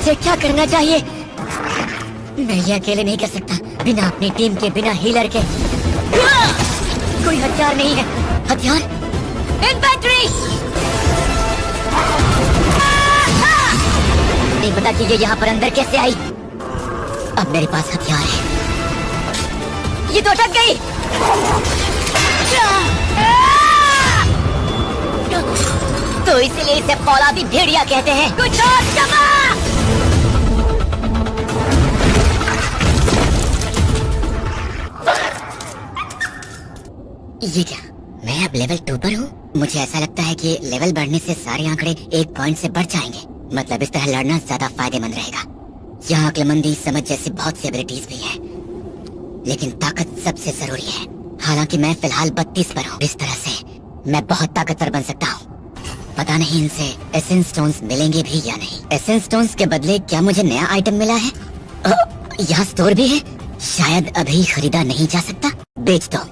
मुझे क्या करना चाहिए? मैं ये अकेले नहीं कर सकता, बिना अपनी टीम के, बिना हीलर के। कोई हथियार नहीं है। हथियार? इन्फेंट्री! नहीं पता कि ये यहाँ पर अंदर कैसे आई। अब मेरे पास हथियार है। ये तो अटक गई। तो इसलिए इसे फौलादी भेड़िया कहते हैं। कुछ और क्षमा! ये क्या? मैं अब लेवल 2 पर हूँ। मुझे ऐसा लगता है कि लेवल बढ़ने से सारे आंकड़े 1 पॉइंट से बढ़ जाएंगे। मतलब इस तरह लड़ना ज्यादा फायदेमंद रहेगा। यहाँ अक्लमंदी, समझ जैसी बहुत सी एबिलिटीज भी है, लेकिन ताकत सबसे जरूरी है। हालांकि मैं फिलहाल 32 पर हूँ। इस तरह से मैं बहुत ताकतवर बन सकता हूँ। पता नहीं इनसे एसेंस स्टोन्स मिलेंगे भी या नहीं। एसेंस स्टोन्स के बदले क्या मुझे नया आइटम मिला है? यहाँ स्टोर भी है। शायद अभी खरीदा नहीं जा सकता। बेच दो।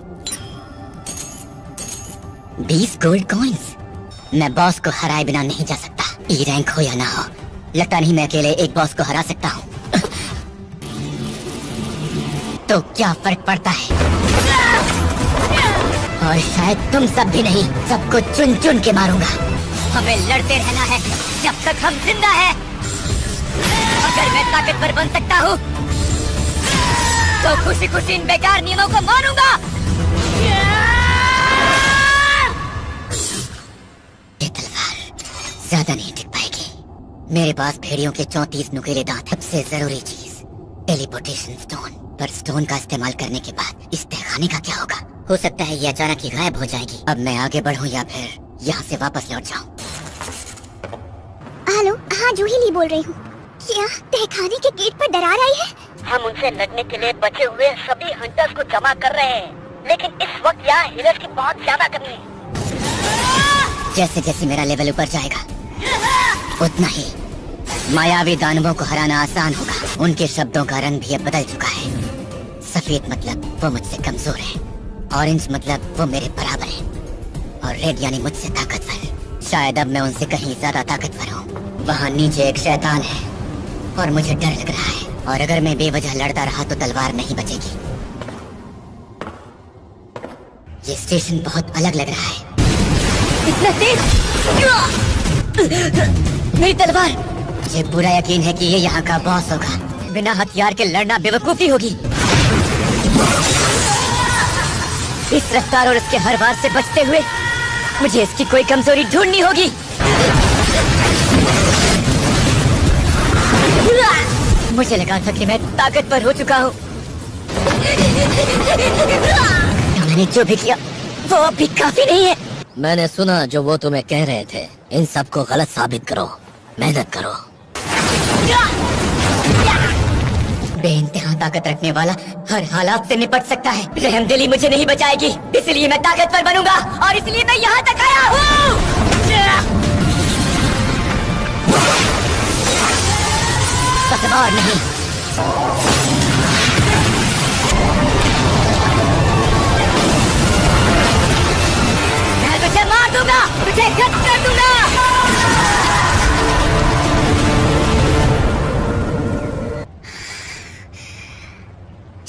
20 गोल्ड कॉइन्स। मैं बॉस को हराए बिना नहीं जा सकता। ई रैंक हो या ना हो, लगता नहीं मैं अकेले एक बॉस को हरा सकता हूँ। तो क्या फर्क पड़ता है? और शायद तुम सब भी नहीं, सबको चुन चुन के मारूंगा। हमें लड़ते रहना है जब तक हम जिंदा हैं। अगर मैं ताकतवर बन सकता हूँ तो खुशी खुशी इन बेकार नियमों को मानूंगा। ये तलवार ज्यादा नहीं टिक पाएगी। मेरे पास भेड़ियों के 34 नुकीले दांत। सबसे जरूरी चीज टेलीपोर्टेशन स्टोन। पर स्टोन का इस्तेमाल करने के बाद इस तहखाने का क्या होगा? हो सकता है ये अचानक ही गायब हो जाएगी। अब मैं आगे बढ़ूं या फिर यहाँ से वापस लौट जाऊं? हेलो, हाँ जूही ली बोल रही हूँ। क्या तहखाने के गेट पर दरार आई है? हम उनसे लड़ने के लिए बचे हुए सभी हंटर्स को जमा कर रहे हैं, लेकिन इस वक्त यहाँ हीलर्स की बहुत ज्यादा कमी है। जैसे जैसे मेरा लेवल ऊपर जाएगा उतना ही मायावी दानवों को हराना आसान होगा। उनके शब्दों का रंग भी अब बदल चुका है। सफेद मतलब वो मुझसे कमजोर है, ऑरेंज मतलब वो मेरे बराबर है, और रेड यानी मुझसे ताकतवर। शायद अब मैं उनसे कहीं ज्यादा ताकतवर हूँ। वहाँ नीचे एक शैतान है और मुझे डर लग रहा है, और अगर मैं बेवजह लड़ता रहा तो तलवार नहीं बचेगी। ये स्टेशन बहुत अलग लग रहा है। इतना तेज! मेरी तलवार! मुझे पूरा यकीन है कि ये यहाँ का बॉस होगा। बिना हथियार के लड़ना बेवकूफी होगी। इस रफ्तार और इसके हर वार से बचते हुए मुझे इसकी कोई कमजोरी ढूंढनी होगी। मुझे लगा था कि मैं ताकतवर हो चुका हूँ। मैंने जो भी किया वो अब भी काफी नहीं है। मैंने सुना जो वो तुम्हें कह रहे थे। इन सबको गलत साबित करो, मेहनत करो। बेइंतहा ताकत रखने वाला हर हालात से निपट सकता है। रहमदिली मुझे नहीं बचाएगी, इसलिए मैं ताकतवर बनूंगा, और इसलिए मैं यहाँ तक आया हूँ। पतवार नहीं। मैं तुझे मार दूंगा, तुझे खत्म कर दूंगा।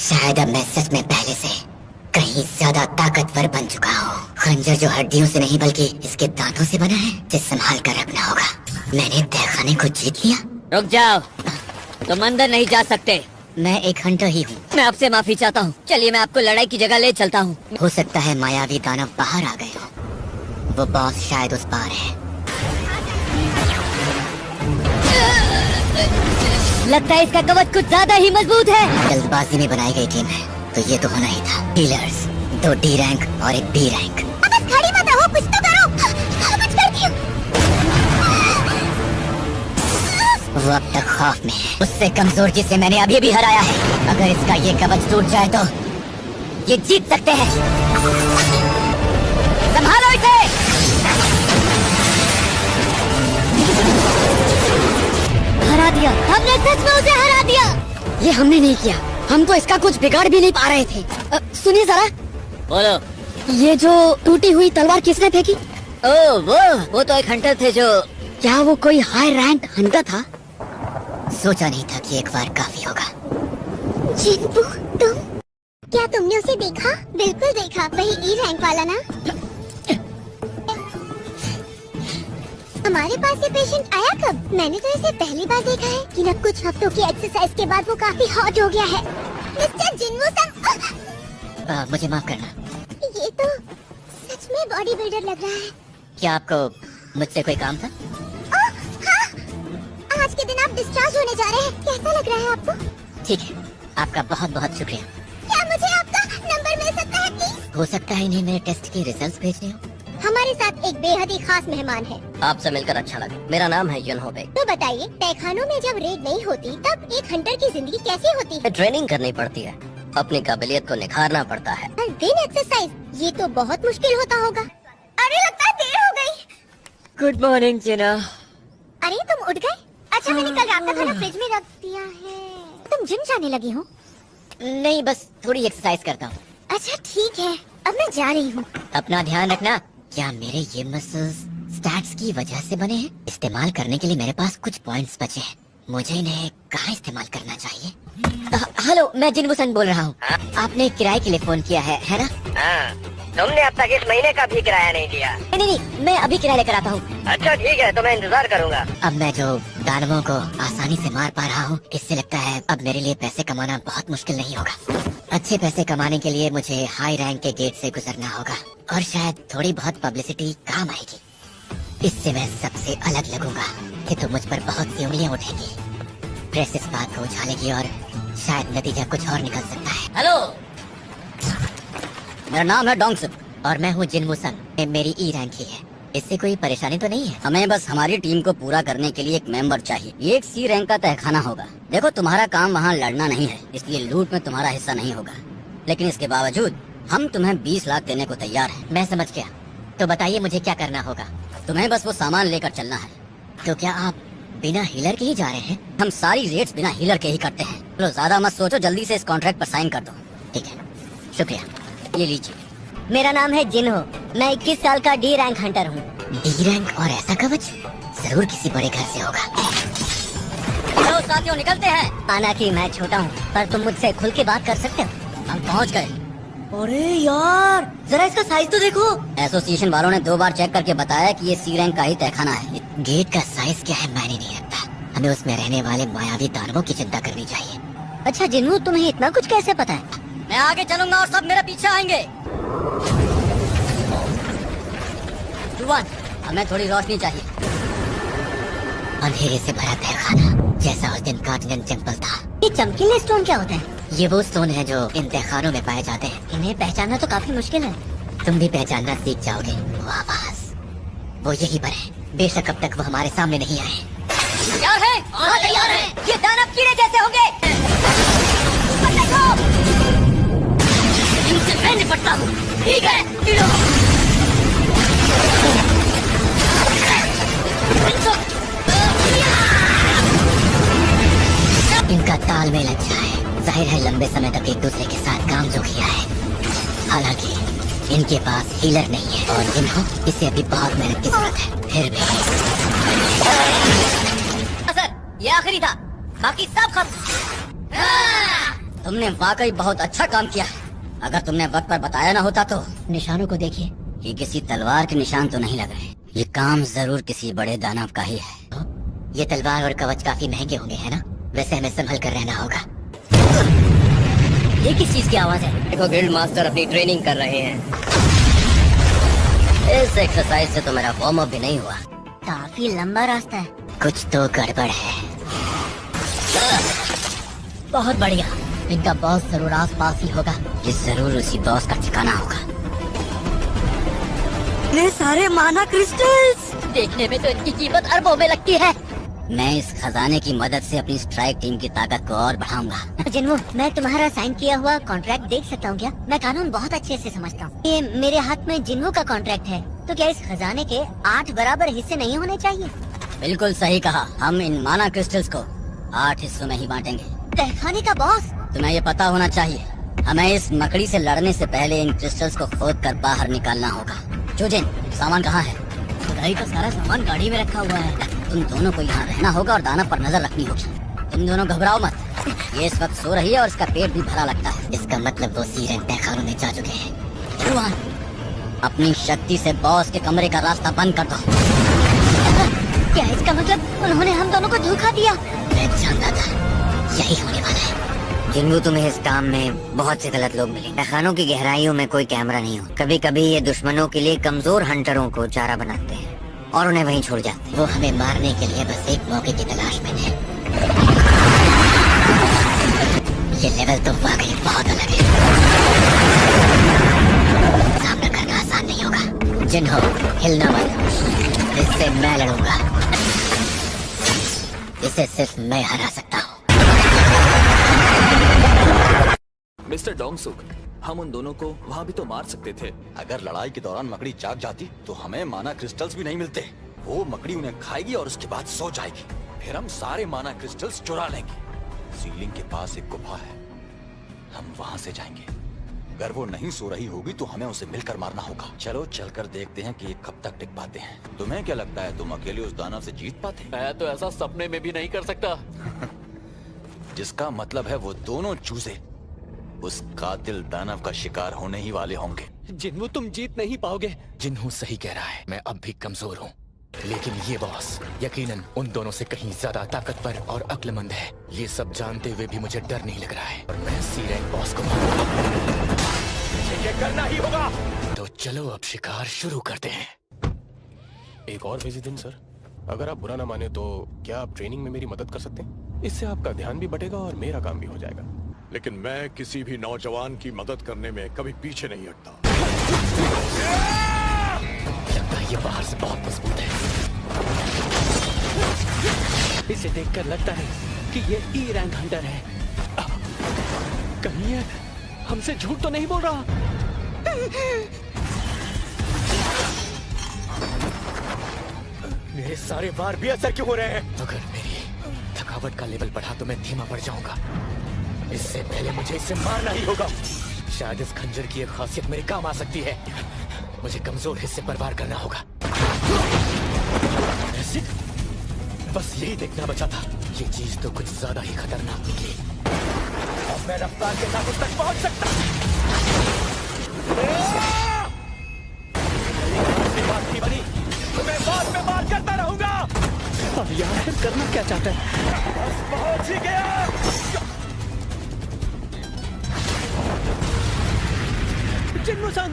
शायद अब मैं सच में पहले से कहीं ज्यादा ताकतवर बन चुका हूँ। खंजर जो हड्डियों से नहीं बल्कि इसके दांतों से बना है, जिसे संभाल कर रखना होगा। मैंने तहखाने को जीत लिया। रुक जाओ, तुम अंदर नहीं जा सकते। मैं एक हंटर ही हूँ। मैं आपसे माफी चाहता हूँ। चलिए मैं आपको लड़ाई की जगह ले चलता हूँ। हो सकता है मायावी दानव बाहर आ गए हो। वो बॉस शायद उस पार है। लगता है इसका कवच कुछ ज्यादा ही मजबूत है। जल्दबाजी में बनाई गई टीम है, तो ये तो होना ही था। हीलर्स 2 D रैंक और 1 B रैंक। अब बस खड़ी मत रहो, कुछ तो करो। कुछ करती हूँ। वो अब तक खौफ में है, उससे कमजोर जिसे मैंने अभी भी हराया है। अगर इसका ये कवच टूट जाए तो ये जीत सकते हैं। संभालो इसे। हरा दिया, हमने सच में उसे हरा दिया। ये हमने नहीं किया, हम तो इसका कुछ बिगाड़ भी नहीं पा रहे थे। सुनिए जरा। बोलो। ये जो टूटी हुई तलवार किसने फेंकी? ओ वो तो एक हंटर थे जो। क्या वो कोई हाई रैंक हंटर था? सोचा नहीं था कि एक बार काफी होगा। जिन्बू, तुम? क्या तुमने उसे देखा? बिल्कुल देखा, वही ई रैंक वाला ना? हमारे पास ये पेशेंट आया कब? मैंने तो इसे पहली बार देखा है, लेकिन अब कुछ हफ्तों की एक्सरसाइज के बाद वो काफी हॉट हो गया है। मिस्टर जिन्बू संग, मुझे माफ करना। ये तो सच में बॉडी बिल्डर लग रहा है। क्या आपको मुझसे कोई काम था? हाँ, आज के दिन आप डिस्चार्ज होने जा रहे हैं, कैसा लग रहा है आपको? ठीक है, आपका बहुत बहुत शुक्रिया। क्या मुझे आपका नंबर मिल सकता है प्लीज? हो सकता है इन्हें मेरे टेस्ट के रिजल्ट्स भेजने हो। हमारे साथ एक बेहद ही खास मेहमान है। आपसे मिलकर अच्छा लगा। मेरा नाम है युनहो बेग। तो बताइए, तहखानों में जब रेड नहीं होती तब एक हंटर की जिंदगी कैसी होती है? ट्रेनिंग करनी पड़ती है, अपनी काबिलियत को निखारना पड़ता है। हर दिन एक्सरसाइज, ये तो बहुत मुश्किल होता होगा। अरे लगता है देर हो गई। गुड मॉर्निंग जिना। अरे तुम उठ गए? अच्छा, मैंने कल रात का खाना फ्रिज में रख दिया है। तुम जिम जाने लगी हो? नहीं, बस थोड़ी एक्सरसाइज करता हूँ। अच्छा ठीक है, अब मैं जा रही हूँ। अपना ध्यान रखना। क्या मेरे ये मसल्स स्टैट्स की वजह से बने हैं? इस्तेमाल करने के लिए मेरे पास कुछ पॉइंट्स बचे हैं। मुझे इन्हें कहाँ इस्तेमाल करना चाहिए? हेलो, मैं जिन्बू संग बोल रहा हूँ। आपने किराए के लिए फोन किया है ना? हाँ, तुमने अब तक इस महीने का भी किराया नहीं दिया। नहीं, मैं अभी किराया लेकर आता हूँ। अच्छा ठीक है, तो मैं इंतजार करूँगा। अब मैं जो दानवों को आसानी से मार पा रहा हूँ, इससे लगता है अब मेरे लिए पैसे कमाना बहुत मुश्किल नहीं होगा। अच्छे पैसे कमाने के लिए मुझे हाई रैंक के गेट से गुजरना होगा और शायद थोड़ी बहुत पब्लिसिटी काम आएगी। इससे मैं सबसे अलग लगूंगा कि तो मुझ पर बहुत सी उंगलियां उठेंगी, प्रेस इस बात को उछालेगी और शायद नतीजा कुछ और निकल सकता है। हेलो, मेरा नाम है डोंगसुक और मैं हूँ जिन्बू संग। मेरी ई रैंक ही है। इससे कोई परेशानी तो नहीं है? हमें बस हमारी टीम को पूरा करने के लिए एक मेंबर चाहिए। ये एक सी रैंक का तहखाना होगा। देखो, तुम्हारा काम वहाँ लड़ना नहीं है, इसलिए लूट में तुम्हारा हिस्सा नहीं होगा। लेकिन इसके बावजूद हम तुम्हें 20 लाख देने को तैयार हैं। मैं समझ गया। तो बताइए मुझे क्या करना होगा? तुम्हें बस वो सामान लेकर चलना है। तो क्या आप बिना हीलर के ही जा रहे हैं? हम सारी रेट्स बिना हीलर के ही करते हैं। चलो ज्यादा मत सोचो, जल्दी से इस कॉन्ट्रैक्ट पर साइन कर दो। ठीक है, शुक्रिया। ये लीजिए। मेरा नाम है जिन्हो, मैं 21 साल का डी रैंक हंटर हूँ। डी रैंक और ऐसा कवच जरूर किसी बड़े घर से होगा। चलो साथियों, निकलते हैं। माना कि मैं छोटा हूँ, पर तुम मुझसे खुल के बात कर सकते हो। हम पहुँच गए। अरे यार, जरा इसका साइज तो देखो। एसोसिएशन वालों ने 2 बार चेक करके बताया कि ये सी रैंक का ही तहखाना है। गेट का साइज क्या है मायने नहीं रखता, हमें उसमें रहने वाले मायावी दानवों की चिंता करनी चाहिए। अच्छा जिन्हो, तुम्हें इतना कुछ कैसे पता है? मैं आगे चलूंगा और सब मेरे पीछे आएंगे। जुवान, हमें थोड़ी रोशनी चाहिए। अंधेरे से भरा तहखाना जैसा उस दिन कॉन्टिनेंट टेंपल था। ये चमकीले स्टोन क्या होते हैं? ये वो स्टोन है जो इन तहखानों में पाए जाते हैं। इन्हें पहचानना तो काफी मुश्किल है। तुम भी पहचानना सीख जाओगे। वो आवाज, वो यही पर है। बेशक अब तक वो हमारे सामने नहीं आए। तैयार है? तैयार है। ये दानव कीड़े जैसे होंगे। इनसे मैं निपटता हूँ। ठीक है, कीड़ों। इनका तालमेल अच्छा है। जाहिर है लंबे समय तक एक दूसरे के साथ काम जो किया है। हालांकि इनके पास हीलर नहीं है और जिन्हो इसे अभी बहुत मेहनत की जरूरत है। फिर भी सर, ये आखिरी था, बाकी सब खत्म। तुमने वाकई बहुत अच्छा काम किया। अगर तुमने वक्त पर बताया ना होता तो। निशानों को देखिए, ये किसी तलवार के निशान तो नहीं लग रहे। ये काम जरूर किसी बड़े दानव का ही है। ये तलवार और कवच काफी महंगे होंगे, है ना? वैसे हमें संभल कर रहना होगा। ये किस चीज की आवाज है? देखो, गिल्ड मास्टर अपनी ट्रेनिंग कर रहे हैं। इस एक्सरसाइज से तो मेरा वार्म अप भी नहीं हुआ। काफी लंबा रास्ता है। कुछ तो गड़बड़ है। बहुत बढ़िया, इनका बॉस जरूर आस पास ही होगा। ये जरूर उसी बॉस का ठिकाना होगा। ये सारे माना क्रिस्टल्स देखने में तो इनकी कीमत अरबों में लगती है। मैं इस खजाने की मदद से अपनी स्ट्राइक टीम की ताकत को और बढ़ाऊंगा। जिन्हो, मैं तुम्हारा साइन किया हुआ कॉन्ट्रैक्ट देख सकता हूँ क्या? मैं कानून बहुत अच्छे से समझता हूँ। ये मेरे हाथ में जिन्हो का कॉन्ट्रैक्ट है, तो क्या इस खजाने के 8 बराबर हिस्से नहीं होने चाहिए? बिल्कुल सही कहा। हम इन माना क्रिस्टल्स को 8 हिस्सों में ही बांटेंगे। तहखाने का बॉस, तुम्हें ये पता होना चाहिए, हमें इस मकड़ी से लड़ने से पहले इन क्रिस्टल्स को खोद कर बाहर निकालना होगा। चोजिन, सामान कहाँ है? खुदाई का सारा सामान गाड़ी में रखा हुआ है। तुम दोनों को यहाँ रहना होगा और दानव पर नजर रखनी होगी। तुम दोनों घबराओ मत। ये इस वक्त सो रही है और इसका पेट भी भरा लगता है। इसका मतलब वो सी रैंक तहखानों में जा चुके हैं। जुआन, अपनी शक्ति से बॉस के कमरे का रास्ता बंद कर दो। क्या इसका मतलब उन्होंने हम दोनों को धोखा दिया? मैं जानता था यही होने वाला है। जिन्हों तुम्हें इस काम में बहुत से गलत लोग मिले। तहखानों की गहराइयों में कोई कैमरा नहीं हो। कभी कभी ये दुश्मनों के लिए कमजोर हंटरों को चारा बनाते हैं और उन्हें वहीं छोड़ जाते हैं। वो हमें मारने के लिए बस एक मौके की तलाश में थे। ये लेवल तो वाकई बहुत अलग है। सामना करना आसान नहीं होगा। जिन्हो, हिलना मत। इससे मैं लड़ूंगा। इसे सिर्फ मैं हरा सकता हूँ। मिस्टर डोंगसुक, हम उन दोनों को वहाँ भी तो मार सकते थे। अगर लड़ाई के दौरान मकड़ी जाग जाती तो हमें माना क्रिस्टल्स भी नहीं मिलते। वो मकड़ी उन्हें खाएगी और उसके बाद सो जाएगी। फिर हम सारे माना क्रिस्टल्स चुरा लेंगे। सीलिंग के पास एक गुफा है, हम वहाँ से जाएंगे। अगर वो नहीं सो रही होगी तो हमें उसे मिलकर मारना होगा। चलो चलकर देखते हैं कि ये कब तक टिक पाते हैं। तुम्हें क्या लगता है, तुम अकेले उस दानव से जीत पाते? मैं तो ऐसा सपने में भी नहीं कर सकता। जिसका मतलब है वो दोनों चूजे उस कातिल दानव का शिकार होने ही वाले होंगे। जिन्हों तुम जीत नहीं पाओगे। जिन्हों सही कह रहा है, मैं अब भी कमजोर हूँ, लेकिन ये बॉस यकीनन उन दोनों से कहीं ज्यादा ताकतवर और अक्लमंद है। ये सब जानते हुए भी मुझे डर नहीं लग रहा है और मैं सी रैंक बॉस को मारूंगा। ये करना ही होगा। तो चलो अब शिकार शुरू करते हैं। एक और बिजी दिन सर, अगर आप बुरा ना माने तो क्या आप ट्रेनिंग में मेरी मदद कर सकते हैं? इससे आपका ध्यान भी बढ़ेगा और मेरा काम भी हो जाएगा। लेकिन मैं किसी भी नौजवान की मदद करने में कभी पीछे नहीं हटता। लगता है ये बाहर से बहुत मजबूत है। इसे देखकर लगता है कि ये ई रैंक हंटर है। कहीं ये हमसे झूठ तो नहीं बोल रहा। मेरे सारे वार भी असर क्यों हो रहे हैं? अगर मेरी थकावट का लेवल बढ़ा तो मैं धीमा पड़ जाऊंगा। इससे पहले मुझे इसे मारना ही होगा। शायद इस खंजर की एक खासियत मेरे काम आ सकती है। मुझे कमजोर हिस्से पर वार करना होगा। बस यही देखना बचा था। ये चीज तो कुछ ज्यादा ही खतरनाक निकली। अब मैं रफ्तार के साथ उस तक पहुंच सकता हूं। बात नहीं बनी तो मैं बाद में बात करता रहूंगा। अब यार फिर करना क्या चाहता है? बस पहुंच ही गया। जिन्नो-सान!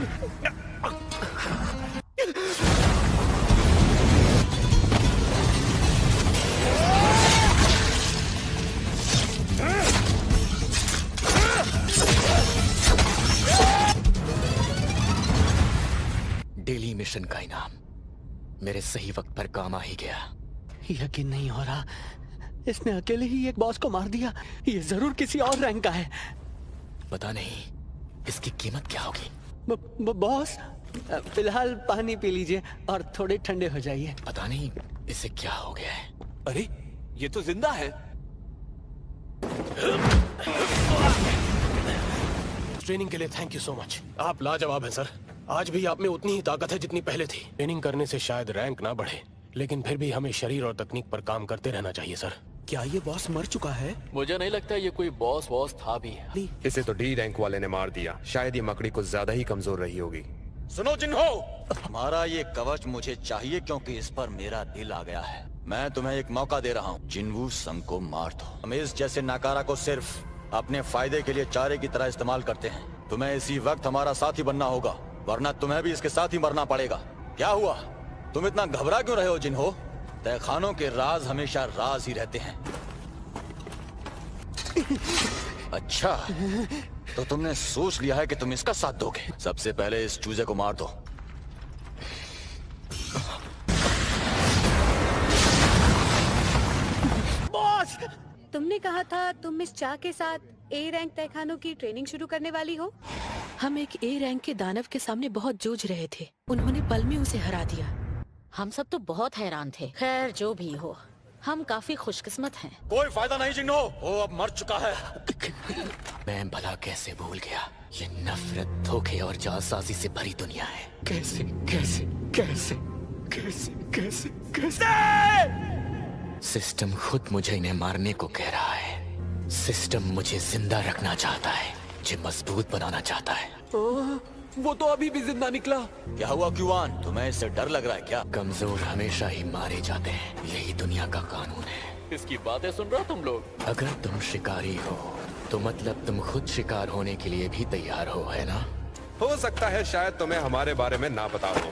डेली मिशन का इनाम मेरे सही वक्त पर काम आ ही गया। यकीन नहीं हो रहा, इसने अकेले ही एक बॉस को मार दिया। ये जरूर किसी और रैंक का है। पता नहीं इसकी कीमत क्या होगी। बॉस, फिलहाल पानी पी लीजिए और थोड़े ठंडे हो जाइए। पता नहीं इसे क्या हो गया है। अरे ये तो जिंदा है। ट्रेनिंग के लिए थैंक यू सो मच। आप लाजवाब हैं सर। आज भी आप में उतनी ही ताकत है जितनी पहले थी। ट्रेनिंग करने से शायद रैंक ना बढ़े, लेकिन फिर भी हमें शरीर और तकनीक पर काम करते रहना चाहिए सर। क्या ये बॉस मर चुका है? मुझे नहीं लगता ये कोई बॉस था भी। इसे तो डी रैंक वाले ने मार दिया। शायद ये मकड़ी कुछ ज्यादा ही कमजोर रही होगी। सुनो जिन्हो, हमारा ये कवच मुझे चाहिए क्योंकि इस पर मेरा दिल आ गया है। मैं तुम्हें एक मौका दे रहा हूँ, जिन्वू संग को मार दो। हम इस जैसे नाकारा को सिर्फ अपने फायदे के लिए चारे की तरह इस्तेमाल करते हैं। तुम्हें इसी वक्त हमारा साथी बनना होगा, वरना तुम्हें भी इसके साथ ही मरना पड़ेगा। क्या हुआ, तुम इतना घबरा क्यों रहे हो जिन्हो? तहखानों के राज हमेशा राज ही रहते हैं। अच्छा, तो तुमने सोच लिया है कि तुम इसका साथ दोगे। सबसे पहले इस चूजे को मार दो। बॉस! तुमने कहा था तुम इस चा के साथ ए रैंक तहखानों की ट्रेनिंग शुरू करने वाली हो। हम एक ए रैंक के दानव के सामने बहुत जूझ रहे थे। उन्होंने पल में उसे हरा दिया। हम सब तो बहुत हैरान थे। खैर जो भी हो, हम काफी खुशकिस्मत हैं। कोई फायदा नहीं जिन्हो, वो अब मर चुका है। मैं भला कैसे भूल गया। ये नफरत, धोखे और जालसाजी से भरी दुनिया है। कैसे कैसे कैसे कैसे कैसे कैसे सिस्टम खुद मुझे इन्हें मारने को कह रहा है। सिस्टम मुझे जिंदा रखना चाहता है, मुझे मजबूत बनाना चाहता है। वो तो अभी भी जिंदा निकला। क्या हुआ क्यूआन, तुम्हें इससे डर लग रहा है क्या? कमजोर हमेशा ही मारे जाते हैं, यही दुनिया का कानून है। इसकी बातें सुन रहा तुम लोग? अगर तुम शिकारी हो तो मतलब तुम खुद शिकार होने के लिए भी तैयार हो, है ना? हो सकता है शायद तुम्हें हमारे बारे में ना पता हो।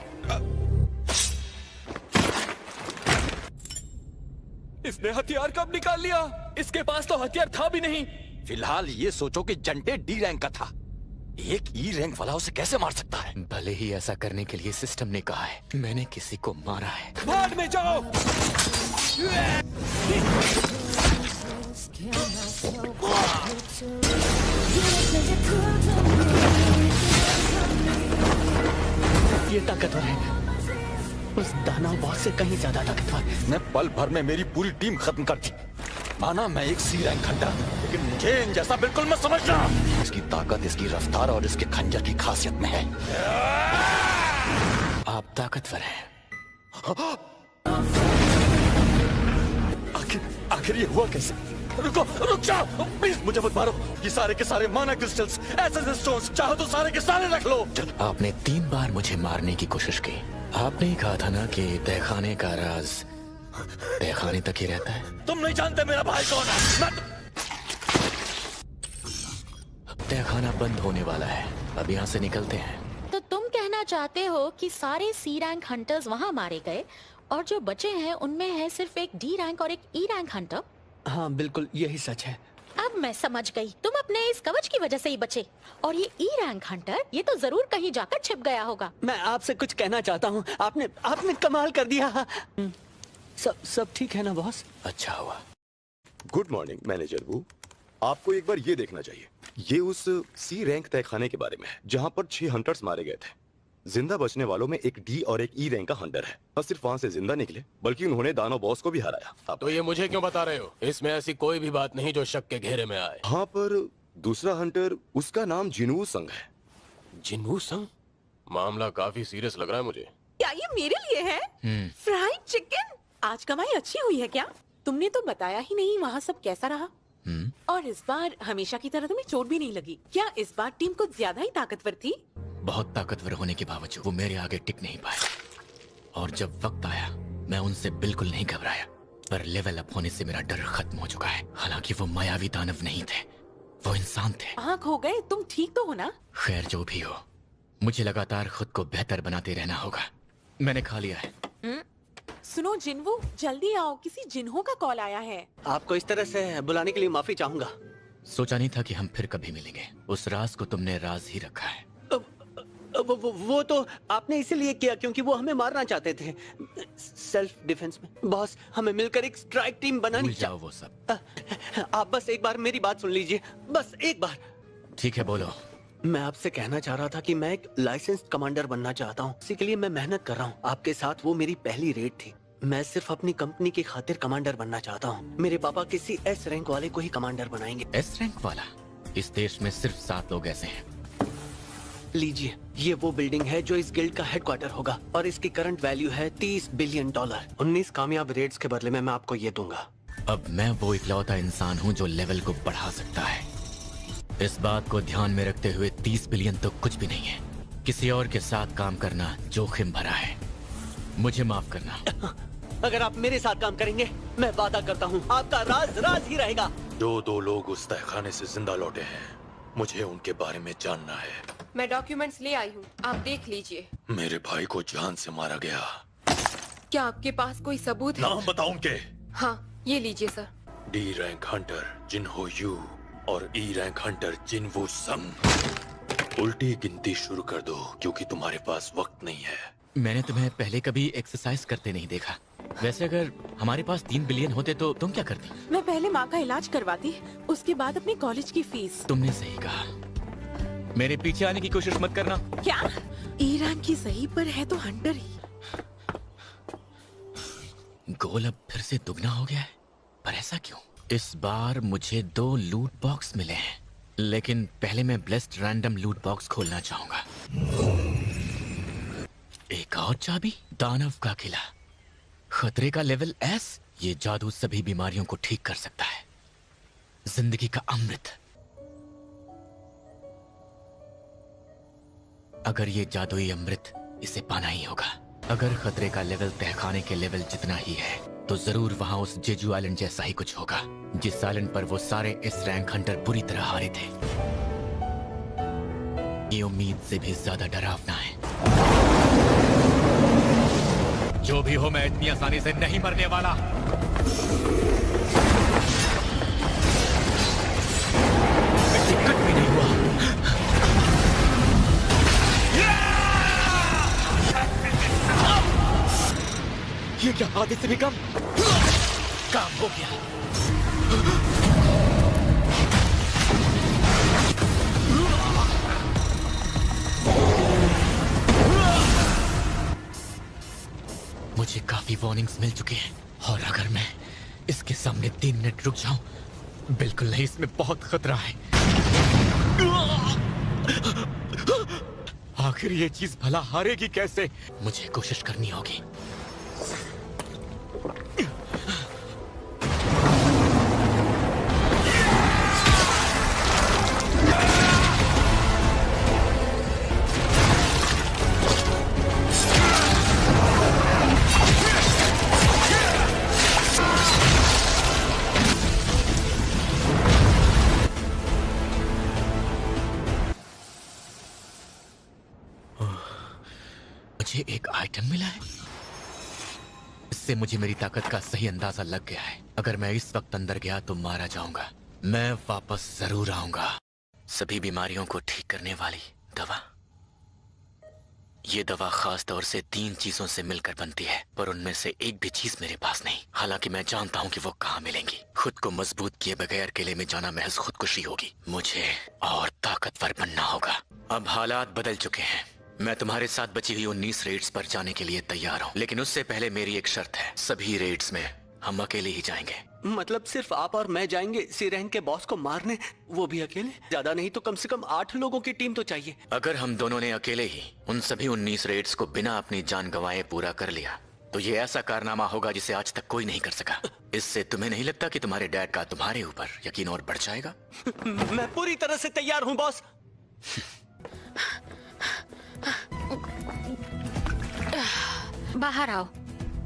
इसने हथियार कब निकाल लिया? इसके पास तो हथियार था भी नहीं। फिलहाल ये सोचो कि जंटे डी रैंक का था, एक ई रैंक वाला उसे कैसे मार सकता है? भले ही ऐसा करने के लिए सिस्टम ने कहा है, मैंने किसी को मारा है। भाग में जाओ। ये ताकतवर है, उस दानव बॉस से कहीं ज्यादा ताकतवर। ने पल भर में मेरी पूरी टीम खत्म कर दी। माना मैं एक सी रैंक हंटर, लेकिन मुझे इन जैसा बिल्कुल मत समझना। इसकी ताकत इसकी रफ्तार और इसके खंजर की खासियत में है। आप ताकतवर हैं। आखिर ये हुआ कैसे? रुको, रुक जाओ प्लीज, मुझे मत मारो। ये सारे के सारे माना क्रिस्टल्स, एसेंस स्टोन्स, चाहो तो सारे के सारे रख लो। आपने 3 बार मुझे मारने की कोशिश की। आपने ही कहा था ना कि तहखाने का राज तहखाने तक ही रहता है। तुम नहीं जानते मेरा भाई कौन है। तहखाना बंद होने वाला है, अब यहाँ से निकलते हैं। तो तुम कहना चाहते हो कि सारे सी रैंक हंटर्स वहाँ मारे गए और जो बचे हैं उनमें है सिर्फ एक डी रैंक और एक ई रैंक हंटर? हाँ बिल्कुल यही सच है। अब मैं समझ गई, तुम अपने इस कवच की वजह से ही बचे। और ये ई रैंक हंटर, ये तो जरूर कहीं जाकर छिप गया होगा। मैं आपसे कुछ कहना चाहता हूँ। आपने कमाल कर दिया। सब ठीक है ना बॉस? अच्छा हुआ। गुड मॉर्निंग मैनेजर वू। आपको एक बार ये देखना चाहिए। ये उस सी रैंक तहखाने के बारे में है जहाँ पर 6 हंटर्स मारे गए थे। जिंदा बचने वालों में एक डी और एक ई रैंक का हंटर है, और सिर्फ वहाँ से जिंदा निकले बल्कि उन्होंने दानव बॉस को भी हराया। तो ये मुझे क्यों बता रहे हो? इसमें ऐसी कोई भी बात नहीं जो शक के घेरे में आए। हाँ, पर दूसरा हंटर, उसका नाम जिनवू संग है। जिनवू संग? मामला काफी सीरियस लग रहा है मुझे। क्या ये मेरे लिए है? Fried chicken? आज कमाई अच्छी हुई है क्या? तुमने तो बताया ही नहीं वहाँ सब कैसा रहा। और इस बार हमेशा की तरह तुम्हें चोट भी नहीं लगी क्या? इस बार टीम कुछ ज्यादा ही ताकतवर थी। बहुत ताकतवर होने के बावजूद वो मेरे आगे टिक नहीं पाए, और जब वक्त आया मैं उनसे बिल्कुल नहीं घबराया। पर लेवल अप होने से मेरा डर खत्म हो चुका है। हालांकि वो मायावी दानव नहीं थे, वो इंसान थे। आँख हो गए, तुम ठीक तो हो ना? खैर जो भी हो, मुझे लगातार खुद को बेहतर बनाते रहना होगा। मैंने खा लिया है। सुनो जिनवू, जल्दी आओ, किसी जिन्हों का कॉल आया है। आपको इस तरह से बुलाने के लिए माफी चाहूंगा। सोचा नहीं था कि हम फिर कभी मिलेंगे। उस राज को तुमने राज ही रखा है। वो तो आपने इसीलिए किया क्योंकि वो हमें मारना चाहते थे, सेल्फ डिफेंस में। बॉस, हमें मिलकर एक स्ट्राइक टीम बनानी चाहिए। वो सब आप बस एक बार मेरी बात सुन लीजिए, बस एक बार। ठीक है, बोलो। मैं आपसे कहना चाह रहा था कि मैं एक लाइसेंस्ड कमांडर बनना चाहता हूँ। इसी के लिए मैं मेहनत कर रहा हूँ। आपके साथ वो मेरी पहली रेड थी। मैं सिर्फ अपनी कंपनी की खातिर कमांडर बनना चाहता हूँ। मेरे पापा किसी एस रैंक वाले को ही कमांडर बनाएंगे। एस रैंक वाला? इस देश में सिर्फ 7 लोग ऐसे हैं। लीजिए, ये वो बिल्डिंग है जो इस गिल्ड का हेडक्वार्टर होगा, और इसकी करंट वैल्यू है $30 बिलियन। 19 कामयाब रेड्स के बदले में मैं आपको ये दूंगा। अब मैं वो इकलौता इंसान हूँ जो लेवल को बढ़ा सकता है। इस बात को ध्यान में रखते हुए 30 बिलियन तो कुछ भी नहीं है। किसी और के साथ काम करना जोखिम भरा है। मुझे माफ करना। अगर आप मेरे साथ काम करेंगे, मैं वादा करता हूँ आपका राज राज ही रहेगा। जो 2 लोग उस तहखाने से जिंदा लौटे हैं, मुझे उनके बारे में जानना है। मैं डॉक्यूमेंट्स ले आई हूँ, आप देख लीजिए। मेरे भाई को जान से मारा गया। क्या आपके पास कोई सबूत है? नाम बताओ उनके। हाँ, ये लीजिए सर। डी रैंक हंटर जिनहो यू और ई रैंक हंटर जिनवू संग। उल्टी गिनती शुरू कर दो क्योंकि तुम्हारे पास वक्त नहीं है। मैंने तुम्हें पहले कभी एक्सरसाइज करते नहीं देखा। वैसे अगर हमारे पास 3 बिलियन होते तो तुम क्या करती? मैं पहले माँ का इलाज करवाती, उसके बाद अपने कॉलेज की फीस। तुमने सही कहा। मेरे पीछे आने की कोशिश मत करना। क्या? ईरान की सही पर है तो हंटर ही। गोल अब फिर से दुगना हो गया है, पर ऐसा क्यों? इस बार मुझे 2 लूट बॉक्स मिले हैं, लेकिन पहले मैं ब्लेस्ड रैंडम लूट बॉक्स खोलना चाहूंगा। एक और चाबी, दानव का किला, खतरे का लेवल S, ये जादू सभी बीमारियों को ठीक कर सकता है, जिंदगी का अमृत। अगर ये जादुई अमृत, इसे पाना ही होगा। अगर खतरे का लेवल तहखाने के लेवल जितना ही है तो जरूर वहां उस जेजू आइलैंड जैसा ही कुछ होगा, जिस आइलैंड पर वो सारे एस रैंक हंटर बुरी तरह हारे थे। ये उम्मीद से भी ज्यादा डरावना है। जो भी हो, मैं इतनी आसानी से नहीं मरने वाला। कट भी नहीं हुआ। ये क्या, आधे से भी कम? काम हो गया। मुझे काफी वार्निंग्स मिल चुके हैं और अगर मैं इसके सामने 3 मिनट रुक जाऊं, बिल्कुल नहीं, इसमें बहुत खतरा है। आखिर ये चीज भला हारेगी कैसे? मुझे कोशिश करनी होगी। मुझे एक आइटम मिला है, इससे मुझे मेरी ताकत का सही अंदाजा लग गया है। अगर मैं इस वक्त अंदर गया तो मारा जाऊंगा। मैं वापस जरूर आऊंगा। सभी बीमारियों को ठीक करने वाली दवा। ये दवा खास तौर से 3 चीजों से मिलकर बनती है, पर उनमें से एक भी चीज मेरे पास नहीं। हालांकि मैं जानता हूँ कि वो कहाँ मिलेंगी। खुद को मजबूत किए बगैर किले में जाना महज खुदकुशी होगी। मुझे और ताकतवर बनना होगा। अब हालात बदल चुके हैं। मैं तुम्हारे साथ बची हुई 19 रेड्स पर जाने के लिए तैयार हूँ, लेकिन उससे पहले मेरी एक शर्त है। सभी रेड्स में हम अकेले ही जाएंगे। मतलब सिर्फ आप और मैं जाएंगे सी रैंक के बॉस को मारने, वो भी अकेले? ज्यादा नहीं तो कम से कम 8 लोगों की टीम तो चाहिए। अगर हम दोनों ने अकेले ही उन सभी 19 रेड्स को बिना अपनी जान गंवाए पूरा कर लिया तो ये ऐसा कारनामा होगा जिसे आज तक कोई नहीं कर सका। इससे तुम्हें नहीं लगता कि तुम्हारे डैड का तुम्हारे ऊपर यकीन और बढ़ जाएगा? मैं पूरी तरह से तैयार हूँ बॉस। बाहर आओ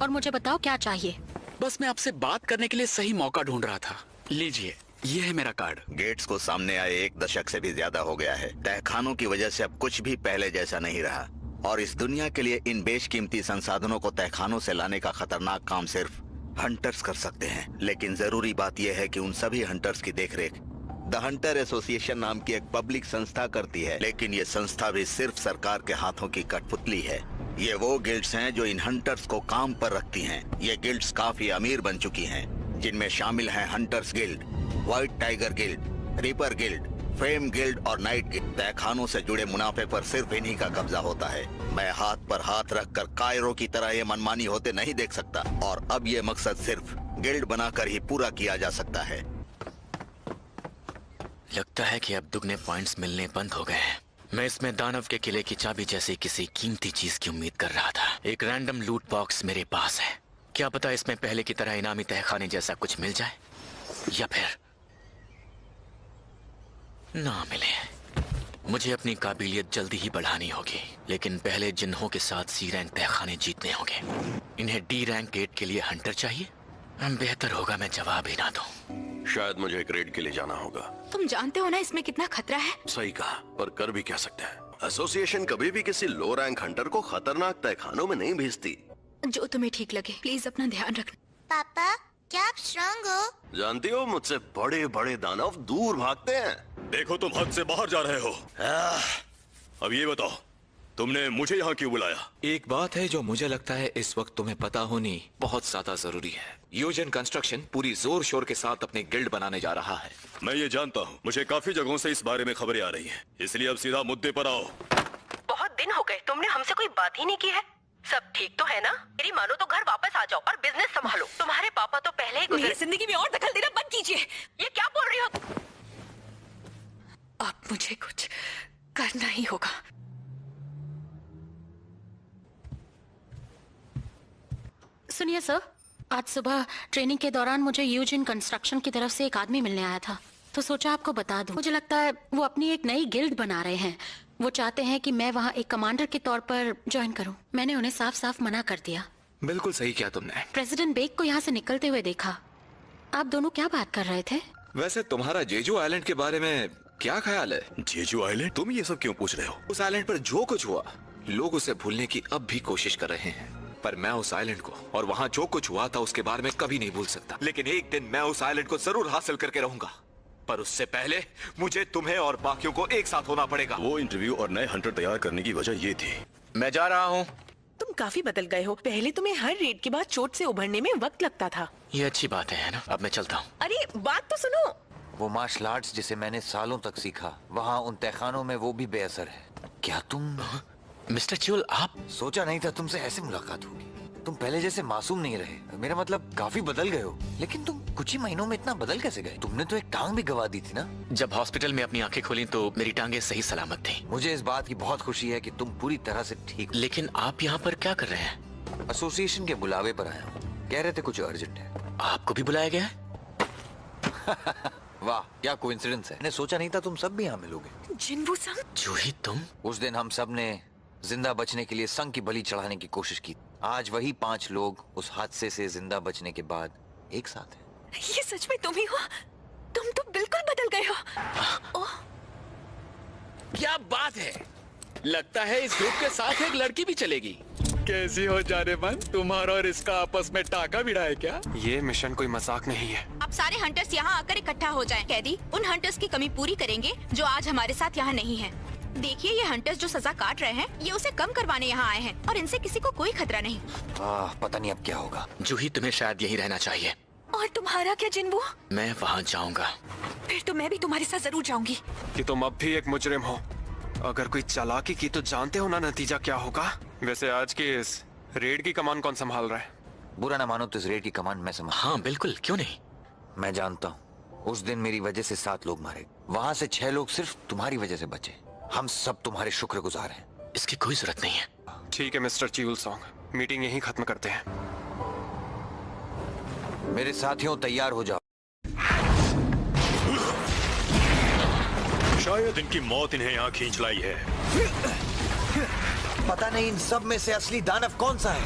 और मुझे बताओ क्या चाहिए। बस मैं आपसे बात करने के लिए सही मौका ढूंढ रहा था। लीजिए, ये है मेरा कार्ड। गेट्स को सामने आए 1 दशक से भी ज्यादा हो गया है। तहखानों की वजह से अब कुछ भी पहले जैसा नहीं रहा और इस दुनिया के लिए इन बेशकीमती संसाधनों को तहखानों से लाने का खतरनाक काम सिर्फ हंटर्स कर सकते हैं। लेकिन जरूरी बात यह है कि उन सभी हंटर्स की देखरेख द हंटर एसोसिएशन नाम की एक पब्लिक संस्था करती है। लेकिन ये संस्था भी सिर्फ सरकार के हाथों की कठपुतली है। ये वो गिल्ड्स हैं जो इन हंटर्स को काम पर रखती हैं। ये गिल्ड्स काफी अमीर बन चुकी हैं, जिनमें शामिल हैं hunters guild, white tiger guild, ripper guild, fame guild और नाइट गिल्ड। तहखानों से जुड़े मुनाफे पर सिर्फ इन्हीं का कब्जा होता है। मैं हाथ पर हाथ रखकर कायरों की तरह ये मनमानी होते नहीं देख सकता और अब ये मकसद सिर्फ गिल्ड बनाकर ही पूरा किया जा सकता है। लगता है कि अब दुगने पॉइंट्स मिलने बंद हो गए हैं। मैं इसमें दानव के किले की चाबी जैसी किसी कीमती चीज की उम्मीद कर रहा था। एक रैंडम लूट बॉक्स मेरे पास है। क्या पता इसमें पहले की तरह इनामी तहखाने जैसा कुछ मिल जाए या फिर ना मिले। मुझे अपनी काबिलियत जल्दी ही बढ़ानी होगी, लेकिन पहले जिन्हों के साथ सी रैंक तहखाने जीतने होंगे। इन्हें डी रैंक गेट के लिए हंटर चाहिए। बेहतर होगा मैं जवाब ही ना दूं। शायद मुझे एक रेड के लिए जाना होगा। तुम जानते हो ना इसमें कितना खतरा है। सही कहा, पर कर भी क्या सकते हैं। एसोसिएशन कभी भी किसी लो रैंक हंटर को खतरनाक तहखानों में नहीं भेजती। जो तुम्हें ठीक लगे, प्लीज अपना ध्यान रखना। पापा, क्या आप स्ट्रांग हो? जानती हो, मुझसे बड़े बड़े दानव दूर भागते हैं। देखो, तुम हद से बाहर जा रहे हो। अब ये बताओ, तुमने मुझे यहाँ क्यों बुलाया? एक बात है जो मुझे लगता है इस वक्त तुम्हें पता होनी बहुत ज्यादा जरूरी है। यूजन कंस्ट्रक्शन पूरी जोर शोर के साथ अपने गिल्ड बनाने जा रहा है। मैं ये जानता हूँ, मुझे काफी जगहों से इस बारे में खबरें आ रही हैं। इसलिए अब सीधा मुद्दे पर आओ। बहुत दिन हो गए, तुमने हमसे कोई बात ही नहीं की है। सब ठीक तो है ना? मेरी मानो तो घर वापस आ जाओ और बिजनेस संभालो। तुम्हारे पापा तो पहले ही गुजरे। जिंदगी में और दखल देना बंद कीजिए। ये क्या बोल रही हो? अब मुझे कुछ करना ही होगा। सुनिए सर, आज सुबह ट्रेनिंग के दौरान मुझे यूजिन कंस्ट्रक्शन की तरफ से एक आदमी मिलने आया था, तो सोचा आपको बता दूं। मुझे लगता है वो अपनी एक नई गिल्ड बना रहे हैं। वो चाहते हैं कि मैं वहाँ एक कमांडर के तौर पर ज्वाइन करूँ। मैंने उन्हें साफ साफ मना कर दिया। बिल्कुल सही किया तुमने। प्रेसिडेंट बेक को यहाँ से निकलते हुए देखा। आप दोनों क्या बात कर रहे थे? वैसे तुम्हारा जेजू आइलैंड के बारे में क्या ख्याल है? Jeju island? तुम ये सब क्यों पूछ रहे हो? उस आइलैंड पर जो कुछ हुआ, लोग उसे भूलने की अब भी कोशिश कर रहे हैं, पर मैं उस आइलैंड को और वहाँ जो कुछ हुआ था उसके बारे में कभी नहीं भूल सकता। लेकिन एक दिन मैं उस आइलैंड को जरूर हासिल करके रहूंगा, पर उससे पहले मुझे तुम्हें और बाकियों को एक साथ होना पड़ेगा। वो इंटरव्यू और नए हंटर तैयार करने की वजह ये थी। मैं जा रहा हूँ। तुम काफी बदल गए हो। पहले तुम्हें हर रेड के बाद चोट से उभरने में वक्त लगता था। ये अच्छी बात है ना? अब मैं चलता हूँ। अरे बात तो सुनो। वो मार्शल आर्ट्स जिसे मैंने सालों तक सीखा, वहाँ उन तहखानों में वो भी बेअसर है। क्या तुम मिस्टर च्यूल, आप? सोचा नहीं था तुमसे ऐसे मुलाकात होगी। तुम पहले जैसे मासूम नहीं रहे। मेरा मतलब काफी बदल गए हो। लेकिन तुम कुछ ही महीनों में इतना बदल कैसे गए? तुमने तो एक टांग भी गवा दी थी ना? जब हॉस्पिटल में अपनी आंखें खोली तो मेरी टांगें सही सलामत थी। मुझे इस बात की बहुत खुशी है कि तुम पूरी तरह से ठीक हो। लेकिन आप यहाँ पर क्या कर रहे हैं? एसोसिएशन के बुलावे पर आया हूँ। कह रहे थे कुछ अर्जेंट है। आपको भी बुलाया गया है? वाह, क्या कोइंसिडेंस है। मैंने सोचा नहीं था तुम सब भी यहाँ मिलोगे। जिन्वू संग? जूही तुम? उस दिन हम सब ने जिंदा बचने के लिए संग की बलि चढ़ाने की कोशिश की। आज वही 5 लोग उस हादसे से जिंदा बचने के बाद एक साथ हैं। ये सच में तुम ही हो? तुम तो बिल्कुल बदल गए हो। ओह, क्या बात है। लगता है इस ग्रुप के साथ एक लड़की भी चलेगी। कैसी हो जाने मन? तुम्हारा और इसका आपस में टाका भिड़ा है क्या? ये मिशन कोई मजाक नहीं है। आप सारे हंटर्स यहाँ आकर इकट्ठा हो जाएं। कैदी उन हंटर्स की कमी पूरी करेंगे जो आज हमारे साथ यहाँ नहीं है। देखिए, ये हंटर्स जो सजा काट रहे हैं, ये उसे कम करवाने यहाँ आए हैं और इनसे किसी को कोई खतरा नहीं। पता नहीं अब क्या होगा। जूही, तुम्हें शायद यही रहना चाहिए। और तुम्हारा क्या जिन्वू? मैं वहाँ जाऊँगा। फिर तो मैं भी तुम्हारे साथ जरूर जाऊंगी। कि तुम अब भी एक मुजरिम हो। अगर कोई चालाकी की तो जानते हो ना नतीजा क्या होगा। वैसे आज की इस रेड की कमान कौन संभाल रहा है? बुरा ना मानो तो इस रेड की कमान मैं संभाल। हाँ बिल्कुल, क्यों नहीं। मैं जानता हूँ उस दिन मेरी वजह से 7 लोग मारे। वहाँ से 6 लोग सिर्फ तुम्हारी वजह से बचे। हम सब तुम्हारे शुक्रगुजार हैं। इसकी कोई जरूरत नहीं है। ठीक है मिस्टर च्यूल सॉन्ग, मीटिंग यहीं खत्म करते हैं। मेरे साथियों, तैयार हो जाओ। शायद इनकी मौत इन्हें यहाँ खींच लाई है। पता नहीं इन सब में से असली दानव कौन सा है।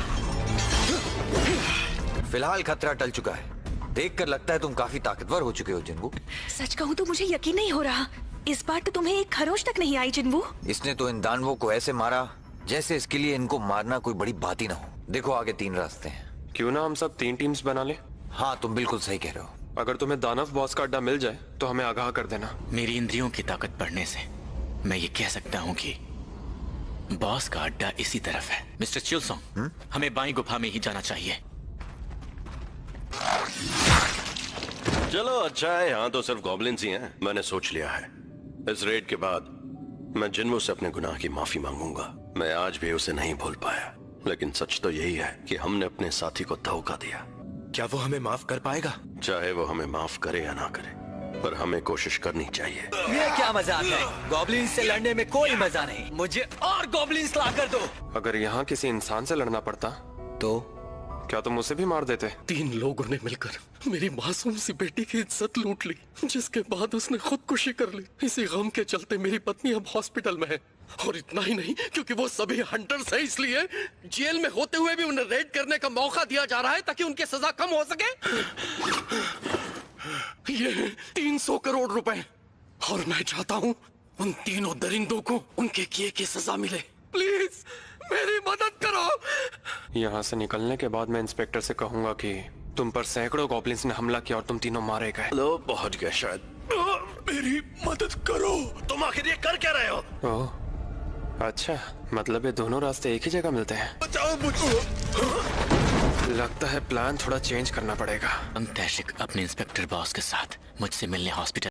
फिलहाल खतरा टल चुका है। देखकर लगता है तुम काफी ताकतवर हो चुके हो जिन्वू। सच कहूँ तो मुझे यकीन नहीं हो रहा। इस बार तो तुम्हें एक खरोच तक नहीं आई जिन्वू। इसने तो इन दानवों को ऐसे मारा जैसे इसके लिए इनको मारना कोई बड़ी बात ही ना हो। देखो, आगे 3 रास्ते हैं। क्यों ना हम सब 3 टीम्स बना ले? हाँ, तुम बिल्कुल सही कह रहे हो। अगर तुम्हें दानव बॉस का अड्डा मिल जाए तो हमें आगाह कर देना। मेरी इंद्रियों की ताकत बढ़ने से मैं ये कह सकता हूँ कि बॉस का अड्डा इसी तरफ है। मिस्टर चिलसोंग, हमें बाईं गुफा में ही जाना चाहिए। चलो अच्छा है, यहाँ तो सिर्फ गॉब्लिन्स ही हैं। मैंने सोच लिया है, इस रेड के बाद मैं जिन्वू से अपने गुनाह की माफी मांगूंगा। मैं आज भी उसे नहीं भूल पाया, लेकिन सच तो यही है कि हमने अपने साथी को धोखा दिया। क्या वो हमें माफ कर पाएगा? चाहे वो हमें माफ करे या ना करे, पर हमें कोशिश करनी चाहिए। ये क्या मजाक है? गॉब्लिन्स से लड़ने में कोई मजा नहीं। मुझे और गॉब्लिन्स ला कर दो। अगर यहाँ किसी इंसान से लड़ना पड़ता तो क्या तुम उसे भी मार देते? 3 लोगों ने मिलकर मेरी मासूम सी बेटी की इज्जत लूट ली, जिसके बाद उसने खुदकुशी कर ली। इसी गम के चलते मेरी पत्नी अब हॉस्पिटल में है। और इतना ही नहीं, क्योंकि वो सभी हंटर्स हैं, इसलिए जेल में होते हुए भी उन्हें रेड करने का मौका दिया जा रहा है ताकि उनकी सजा कम हो सके। ये 300 करोड़ रुपए, और मैं चाहता हूँ उन तीनों दरिंदों को उनके किए की सजा मिले। प्लीज मेरी मदद करो। यहाँ से निकलने के बाद मैं इंस्पेक्टर से कहूंगा कि तुम पर सैकड़ों गॉब्लिन्स ने हमला किया और तुम तीनों मारे गए। लो, पहुंच गए शायद। मेरी मदद करो। तुम आखिर ये कर क्या रहे हो? ओह, अच्छा, मतलब ये दोनों रास्ते एक ही जगह मिलते हैं। बचाओ मुझको। लगता है प्लान थोड़ा चेंज करना पड़ेगा। अंतैशिक अपने इंस्पेक्टर बॉस के साथ मुझसे मिलने हॉस्पिटल